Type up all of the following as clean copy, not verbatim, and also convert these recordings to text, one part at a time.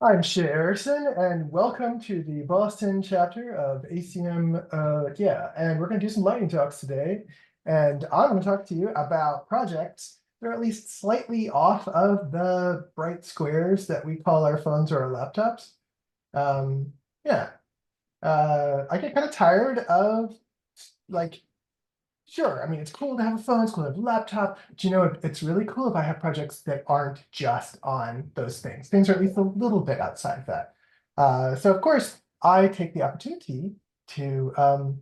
I'm Shae Erisson, and welcome to the Boston chapter of ACM. And we're going to do some lightning talks today. And I'm going to talk to you about projects that are at least slightly off of the bright squares that we call our phones or our laptops. Um, yeah, I get kind of tired of like Sure. I mean, it's cool to have a phone, it's cool to have a laptop, but it's really cool if I have projects that aren't just on those things. Things are at least a little bit outside of that. So of course, I take the opportunity to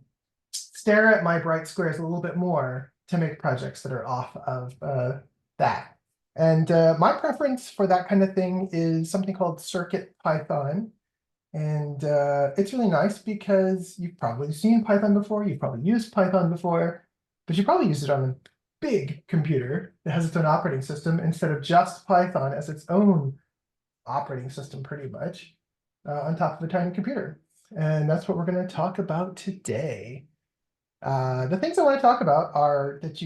stare at my bright squares a little bit more to make projects that are off of that. And my preference for that kind of thing is something called CircuitPython. And it's really nice because you've probably seen Python before, you've probably used Python before, but you probably use it on a big computer that has its own operating system instead of just Python as its own operating system, pretty much, on top of a tiny computer. And that's what we're going to talk about today. The things I want to talk about are that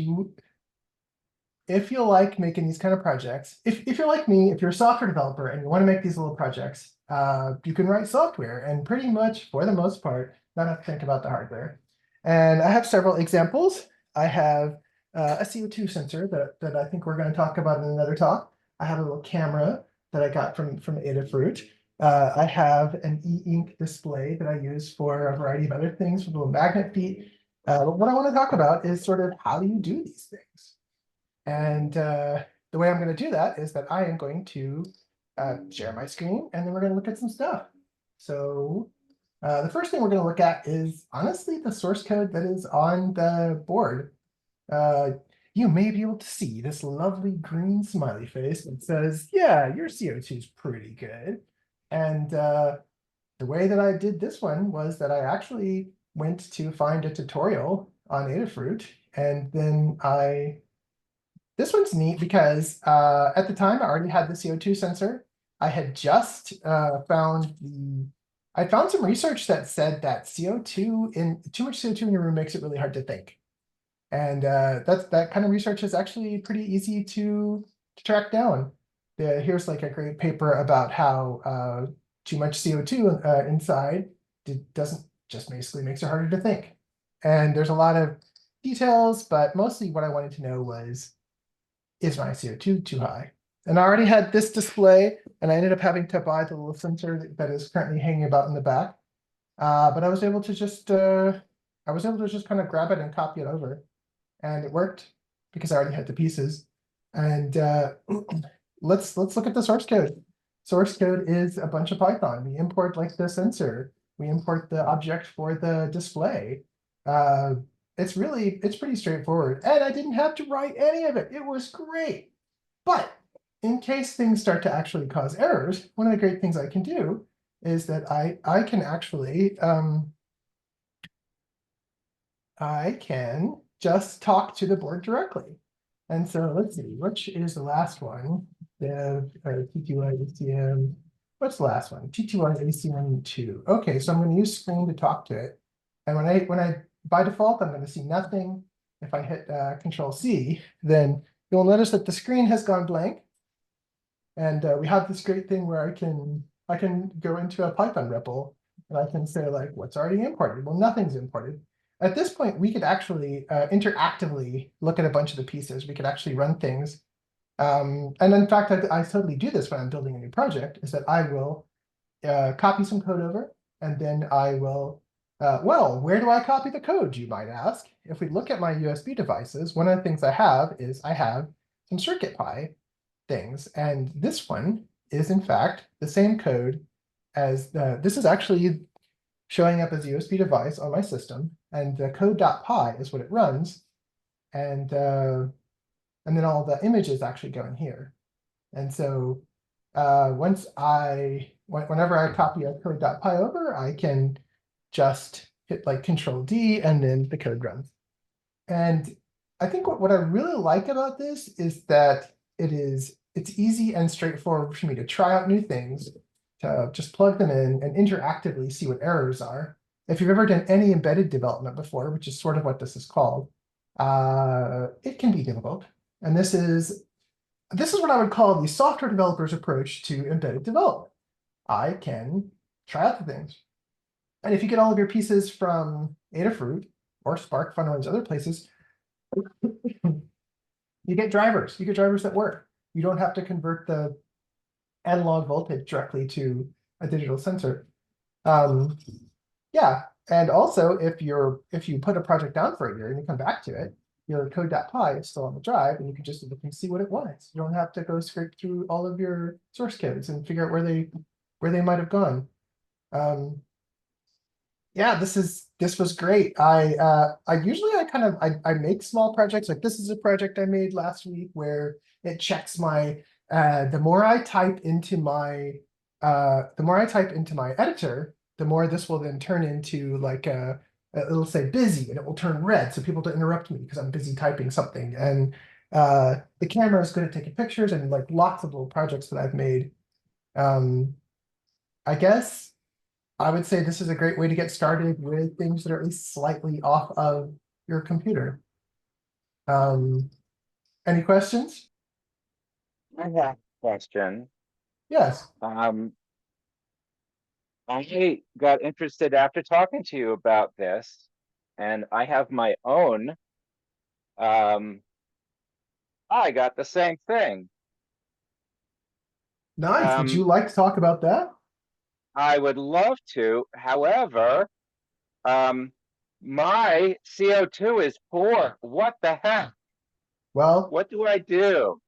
if you like making these kind of projects, if you're like me, if you're a software developer and you want to make these little projects, you can write software and pretty much, for the most part, not have to think about the hardware. And I have several examples. I have a CO2 sensor that I think we're going to talk about in another talk. I have a little camera that I got from Adafruit. I have an e-ink display that I use for a variety of other things with little magnet feet. But what I want to talk about is sort of how do you do these things? And the way I'm going to do that is that I am going to share my screen, and then we're going to look at some stuff. So the first thing we're going to look at is honestly the source code that is on the board. You may be able to see this lovely green smiley face that says, yeah, your CO2 is pretty good. And the way that I did this one was that I actually went to find a tutorial on Adafruit, and then this one's neat because at the time I already had the CO2 sensor. I had just I found some research that said that too much CO2 in your room makes it really hard to think. And that kind of research is actually pretty easy to track down. Here's like a great paper about how too much CO2 inside doesn't just basically makes it harder to think. And there's a lot of details, but mostly what I wanted to know was, is my CO2 too high? And I already had this display, and I ended up having to buy the little sensor that is currently hanging about in the back. But I was able to just kind of grab it and copy it over, and it worked because I already had the pieces. And let's look at the source code. Source code is a bunch of Python. We import like the sensor. We import the object for the display. It's pretty straightforward. And I didn't have to write any of it. It was great. But in case things start to actually cause errors, one of the great things I can do is that I can actually I can just talk to the board directly. And so let's see, which is the last one? Dev, TTY, ACM. What's the last one? TTY, ACM 2. Okay, so I'm going to use screen to talk to it. And when I by default, I'm going to see nothing. If I hit Control C, then you'll notice that the screen has gone blank. And we have this great thing where I can go into a Python REPL and I can say like, what's already imported? Well, nothing's imported. At this point, we could actually interactively look at a bunch of the pieces. We could actually run things. And in fact, I totally do this when I'm building a new project, is that I will copy some code over, and then I will, well, where do I copy the code, you might ask? If we look at my USB devices, one of the things I have is I have some CircuitPy things. And this one is, in fact, the same code as this is actually showing up as a USB device on my system. And the code.py is what it runs. And then all the images actually go in here. And so whenever I copy a code.py over, I can just hit like Control D and then the code runs. And I think what I really like about this is that it's easy and straightforward for me to try out new things, to just plug them in and interactively see what errors are. If you've ever done any embedded development before, which is sort of what this is called, it can be difficult. And this is what I would call the software developer's approach to embedded development. I can try out the things. And if you get all of your pieces from Adafruit or SparkFun or those other places, you get drivers. You get drivers that work. You don't have to convert the analog voltage directly to a digital sensor. Yeah, and also if you put a project down for a year and you come back to it, your code.py is still on the drive, and you can just look and see what it was. You don't have to go scrape through all of your source codes and figure out where they might have gone. Yeah, this was great. I usually I make small projects. Like this is a project I made last week where it checks my the more I type into my editor, the more this will then turn into like it'll say busy and it will turn red so people don't interrupt me because I'm busy typing something. And the camera is good at taking pictures, and like lots of little projects that I've made. Um, I guess I would say this is a great way to get started with things that are at least slightly off of your computer. Um, any questions? I have a question. Yes. Um, I got interested after talking to you about this, and I have my own. Um, I got the same thing. Nice. Would you Um, like to talk about that? I would love to. However, um, my CO2 is poor. What the heck? Well, What do I do?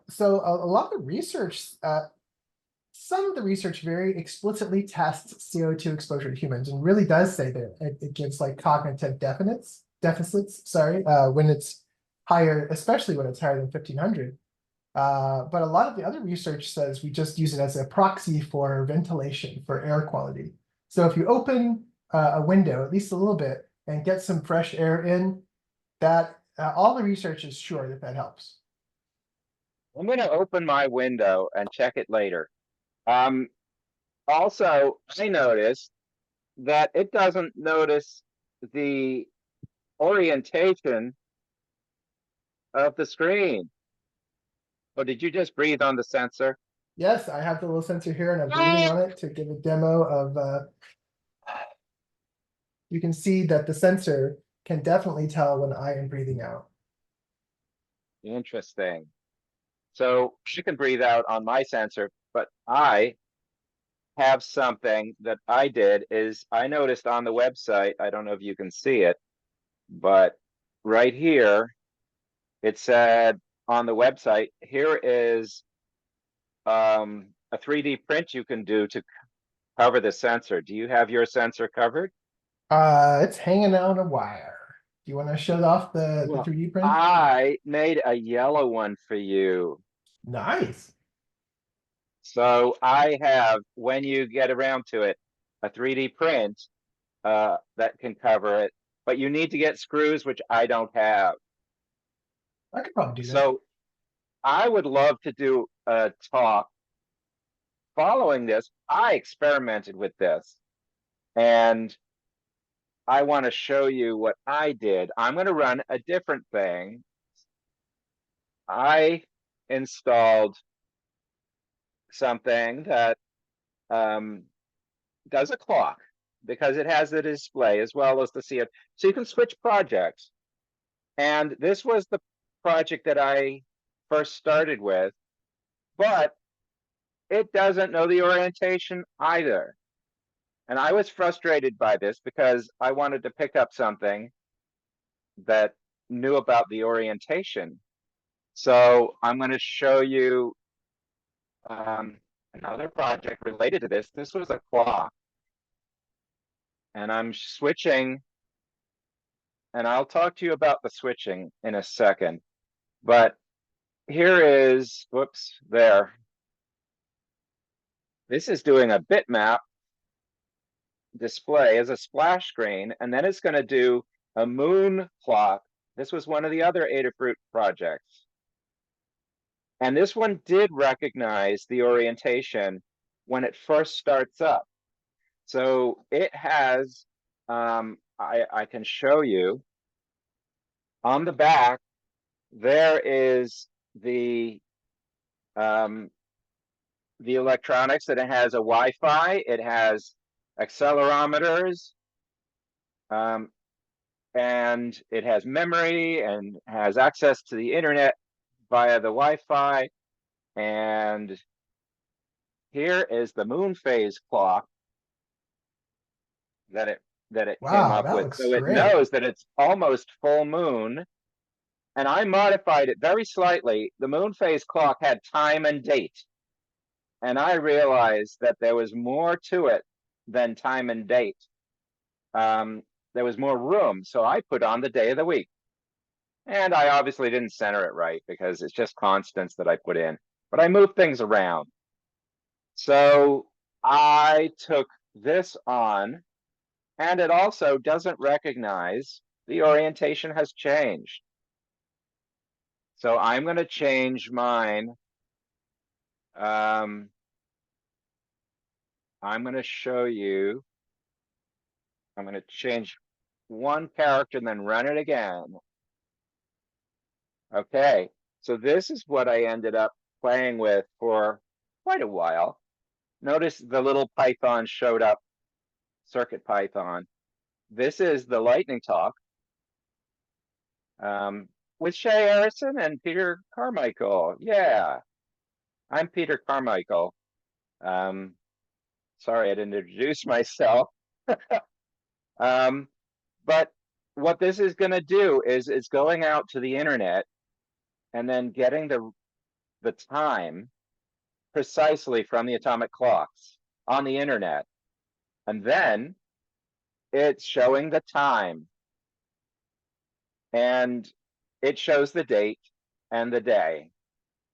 so a lot of the research, some of the research very explicitly tests CO2 exposure to humans and really does say that it gives like cognitive deficits, sorry, when it's higher, especially when it's higher than 1500. But a lot of the other research says we just use it as a proxy for ventilation, for air quality. So if you open a window at least a little bit and get some fresh air in, that all the research is sure that that helps. I'm going to open my window and check it later. Um, Also, I noticed that it doesn't notice the orientation of the screen. Oh, did you just breathe on the sensor? Yes, I have the little sensor here and I'm breathing on it to give a demo of, you can see that the sensor can definitely tell when I am breathing out. Interesting. So she can breathe out on my sensor, but I have something that I did is I noticed on the website, I don't know if you can see it, but right here, it said on the website, here is a 3D print you can do to cover the sensor. Do you have your sensor covered? It's hanging out on a wire. Do you want to show off the Well, 3D print? I made a yellow one for you. Nice. So I have, when you get around to it, a 3D print that can cover it, but you need to get screws, which I don't have. I could probably do that. So I would love to do a talk following this. I experimented with this, and I want to show you what I did. I'm going to run a different thing. I installed something that um, does a clock because it has the display as well as the CF. So you can switch projects. And this was the project that I first started with, but it doesn't know the orientation either. And I was frustrated by this because I wanted to pick up something that knew about the orientation. So I'm going to show you another project related to this. This was a clock, and I'm switching, and I'll talk to you about the switching in a second. But here is, whoops, there. This is doing a bitmap display as a splash screen, and then it's going to do a moon clock. This was one of the other Adafruit projects. And this one did recognize the orientation when it first starts up. So it has, I can show you on the back, there is the the electronics, that it has a Wi-Fi, it has accelerometers, and it has memory and has access to the internet via the Wi-Fi. And here is the moon phase clock that it came Wow, up that with. looks So it great. knows that it's almost full moon. And I modified it very slightly. The moon phase clock had time and date. And I realized that there was more to it than time and date. There was more room. So I put on the day of the week. And I obviously didn't center it right because it's just constants that I put in. But I moved things around. So I took this on, and it also doesn't recognize the orientation has changed. So I'm going to change mine. I'm going to show you. I'm going to change one character and then run it again. Okay, so this is what I ended up playing with for quite a while. Notice the little Python showed up, CircuitPython. This is the lightning talk with Shae Erisson and Peter Carmichael. Yeah, I'm Peter Carmichael. Sorry, I didn't introduce myself. But what this is going to do is it's going out to the internet and then getting the time precisely from the atomic clocks on the internet. And then it's showing the time. And it shows the date and the day.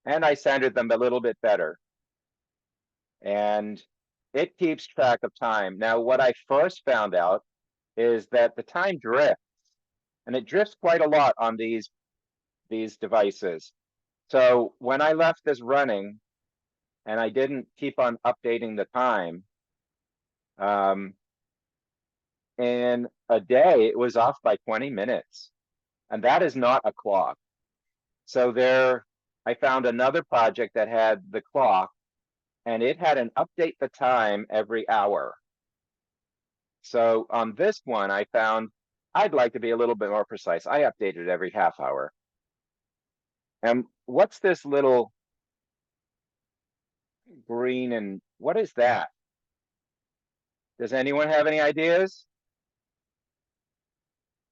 And I centered them a little bit better. And it keeps track of time. Now, what I first found out is that the time drifts, and it drifts quite a lot on these devices. So when I left this running and I didn't keep on updating the time, in a day, it was off by 20 minutes. And that is not a clock. So I found another project that had the clock, and it had an update the time every hour. So on this one, I found I'd like to be a little bit more precise. I updated it every half hour. And what's this little green, and what is that? Does anyone have any ideas?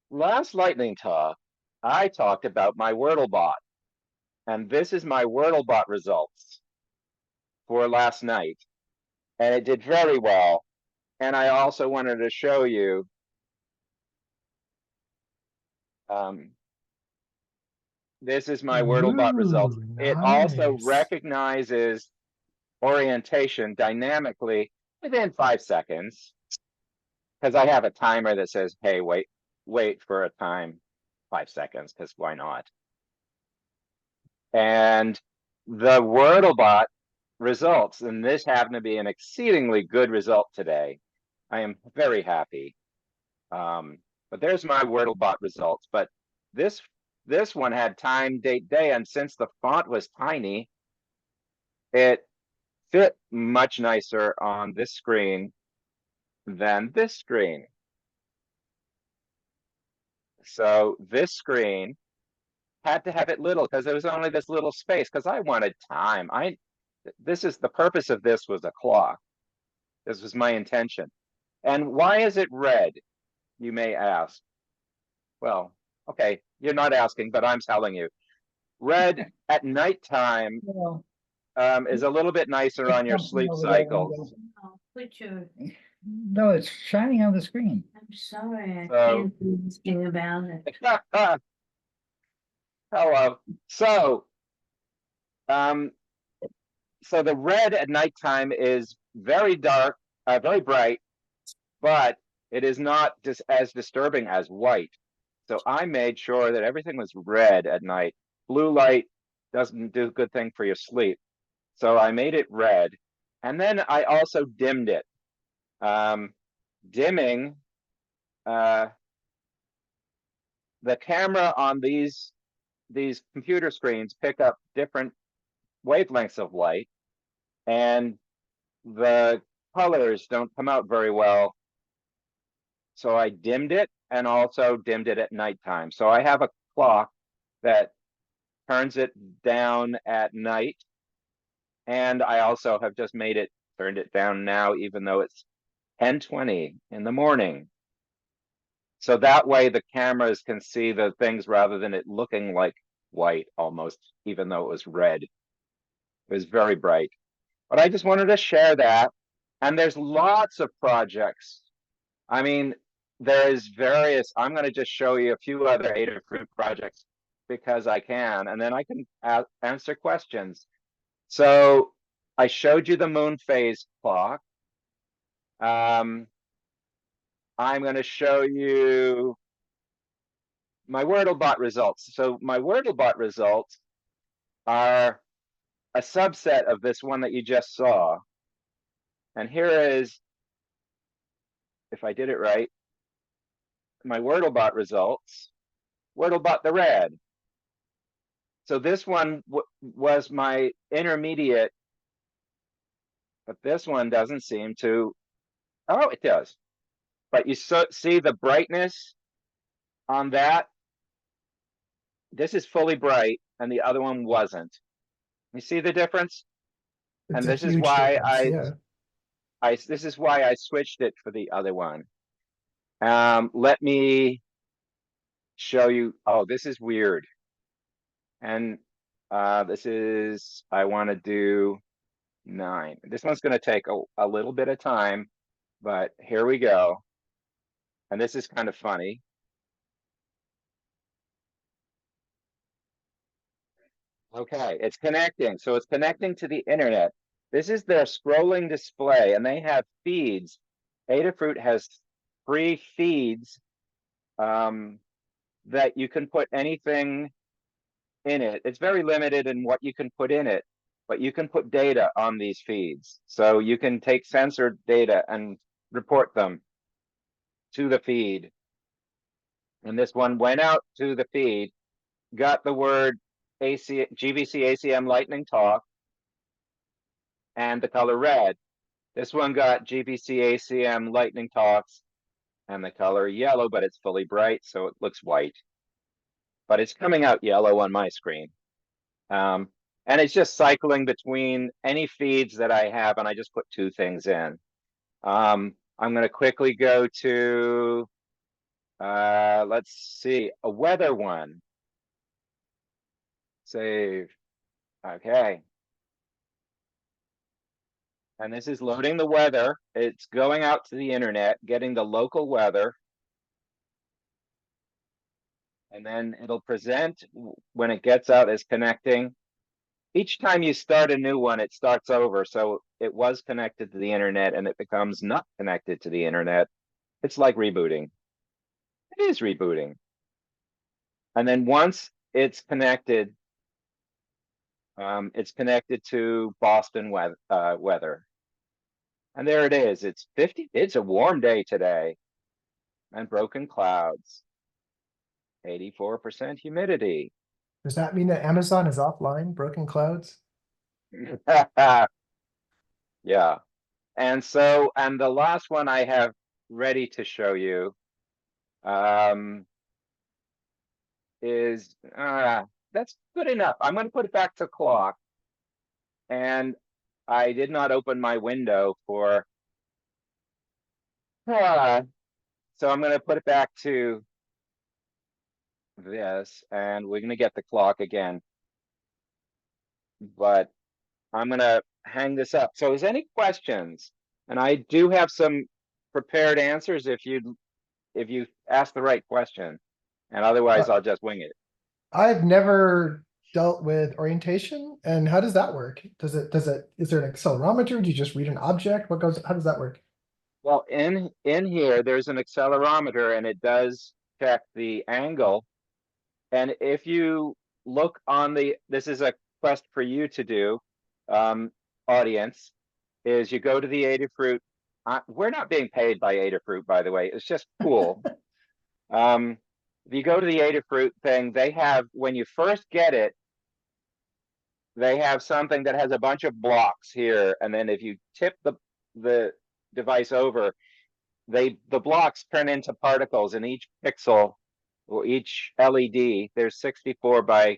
Last lightning talk, I talked about my WordleBot, and this is my WordleBot results for last night. And it did very well. And I also wanted to show you this is my WordleBot results. Ooh, It also nice. recognizes orientation dynamically within 5 seconds, because I have a timer that says, hey, wait for a time 5 seconds, because why not? And the WordleBot results, and this happened to be an exceedingly good result today. I am very happy. But there's my WordleBot results. But this one had time, date, day, and since the font was tiny, it fit much nicer on this screen than this screen. So this screen had to have it little because there was only this little space, because I wanted time. This is the purpose of this, was a clock. This was my intention. And why is it red, you may ask? Well, okay, you're not asking, but I'm telling you. Red at nighttime Well, is a little bit nicer it's on your something sleep over there, cycles. Linda. Oh, put your, No, it's shining on the screen. I'm sorry, I So- can't do anything about it. Hello. So the red at nighttime is very dark, very bright, but it is not just as disturbing as white. So I made sure that everything was red at night. Blue light doesn't do a good thing for your sleep. So I made it red. And then I also dimmed it. Dimming, the camera on these computer screens pick up different wavelengths of light. and the colors don't come out very well. So I dimmed it and also dimmed it at nighttime. So I have a clock that turns it down at night. And I also have just turned it down now, even though it's 10:20 in the morning. So that way the cameras can see the things rather than it looking like white almost, even though it was red. It was very bright. But I just wanted to share that. And there's lots of projects. I mean, there's various, I'm going to just show you a few other Adafruit projects because I can, and then I can answer questions. So I showed you the moon phase clock. I'm going to show you my WordleBot results. So my WordleBot results are a subset of this one that you just saw. And here is, if I did it right, my WordleBot results. WordleBot the red. So this one was my intermediate, but this one doesn't seem to, oh, it does. But you see the brightness on that? This is fully bright and the other one wasn't. You see the difference? It's And a this is huge why difference, yeah. this is why I switched it for the other one. Let me show you. Oh, this is weird. And this is, I want to do 9. This one's going to take a little bit of time, but here we go. And this is kind of funny. Okay, it's connecting. So it's connecting to the internet. This is their scrolling display, and they have feeds. Adafruit has 3 feeds that you can put anything in it. It's very limited in what you can put in it, but you can put data on these feeds. So you can take censored data and report them to the feed. And this one went out to the feed, got the word GVC ACM lightning talk and the color red. This one got GVC ACM lightning talks and the color yellow, but it's fully bright, so it looks white. But it's coming out yellow on my screen. And it's just cycling between any feeds that I have, and I just put 2 things in. I'm going to quickly go to, let's see, a weather one. Save. Okay. And this is loading the weather. It's going out to the internet, getting the local weather. And then it'll present when it gets out as connecting. Each time you start a new one, it starts over. So it was connected to the internet and it becomes not connected to the internet. It's like rebooting. It is rebooting. And then once it's connected to Boston weather. And there it is. It's 50. It's a warm day today. And broken clouds. 84% humidity. Does that mean that Amazon is offline, broken clouds? Yeah. And so, and the last one I have ready to show you is, that's good enough. I'm going to put it back to clock. And I did not open my window for, so I'm going to put it back to this, and we're going to get the clock again. But I'm going to hang this up. So is any questions? And I do have some prepared answers if you ask the right question. And otherwise, I'll just wing it. I've never dealt with orientation, and how does that work? Is there an accelerometer? Do you just read an object? How does that work? Well, in here, there's an accelerometer, and it does check the angle. And if you look on this is a quest for you to do, audience, is you go to the Adafruit. We're not being paid by Adafruit, by the way. It's just cool. If you go to the Adafruit thing, they have, when you first get it, they have something that has a bunch of blocks here, and then if you tip the device over, the blocks turn into particles, and each pixel or each LED, there's 64 by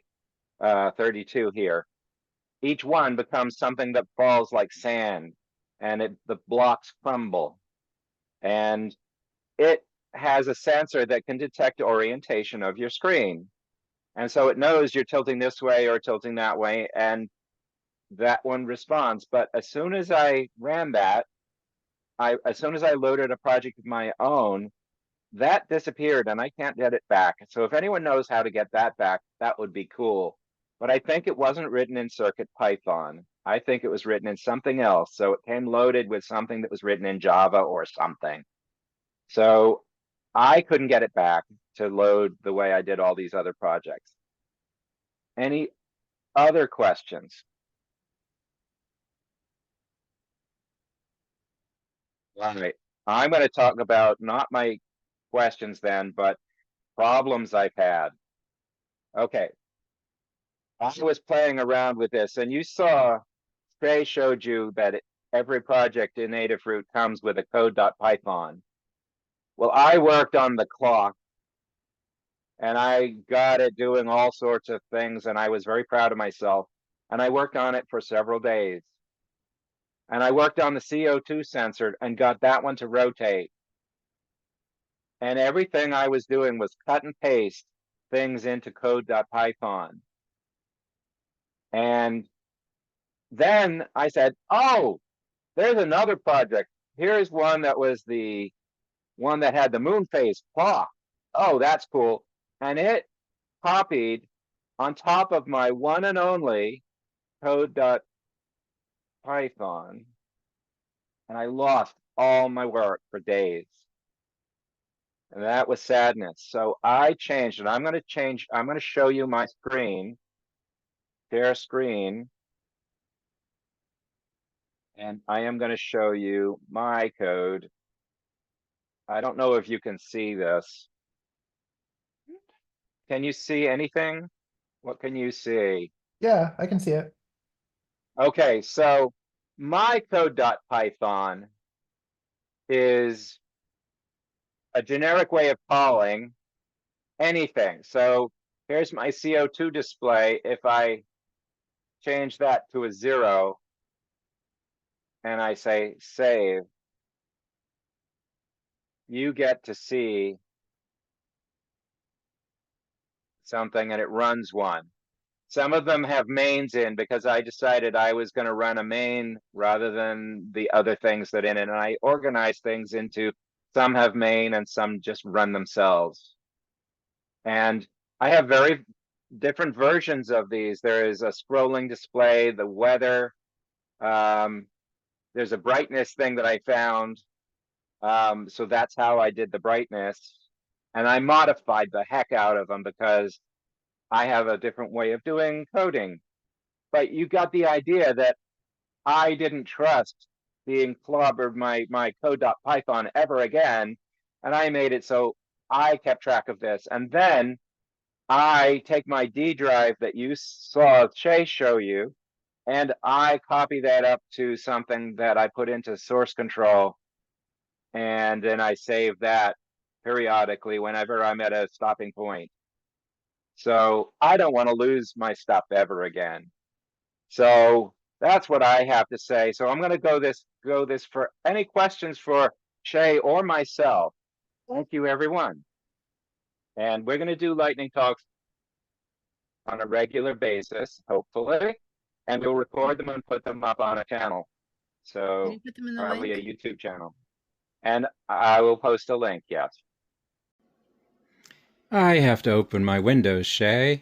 32 here. Each one becomes something that falls like sand, and the blocks crumble. And it has a sensor that can detect orientation of your screen. And so it knows you're tilting this way or tilting that way, and that one responds. But as soon as I ran that, as soon as I loaded a project of my own, that disappeared and I can't get it back. So if anyone knows how to get that back, that would be cool. But I think it wasn't written in CircuitPython. I think it was written in something else. So it came loaded with something that was written in Java or something. So I couldn't get it back to load the way I did all these other projects. Any other questions? All right. I'm going to talk about not my questions then, but problems I've had. Okay. I was playing around with this, and you saw, Shae showed you that every project in Adafruit comes with a code.python. Well, I worked on the clock, and I got it doing all sorts of things, and I was very proud of myself. And I worked on it for several days. And I worked on the CO2 sensor and got that one to rotate. And everything I was doing was cut and paste things into code.python. And then I said, oh, there's another project. Here's one that was the one that had the moon phase clock. Oh, that's cool. And it copied on top of my one and only code.python. And I lost all my work for days. And that was sadness. So I changed it. I'm going to show you my screen, share screen. And I am going to show you my code. I don't know if you can see this. Can you see anything? What can you see? Yeah, I can see it. Okay, so my code.python is a generic way of calling anything. So here's my CO2 display. If I change that to a 0 and I say save, you get to see something and it runs one. Some of them have mains in because I decided I was going to run a main rather than the other things that in it. And I organized things into some have main and some just run themselves. And I have very different versions of these. There is a scrolling display, the weather. There's a brightness thing that I found. So that's how I did the brightness. And I modified the heck out of them because I have a different way of doing coding. But you got the idea that I didn't trust being clobbered my code.python ever again. And I made it so I kept track of this. And then I take my D drive that you saw Shae show you, and I copy that up to something that I put into source control. And then I save that periodically whenever I'm at a stopping point. So I don't want to lose my stuff ever again. So that's what I have to say. So I'm going to go this for any questions for Shae or myself. Thank you, everyone. And we're going to do lightning talks on a regular basis, hopefully, and we'll record them and put them up on a channel. Can So you put them in the probably a link? YouTube channel. And I will post a link, yes. I have to open my Windows, Shae.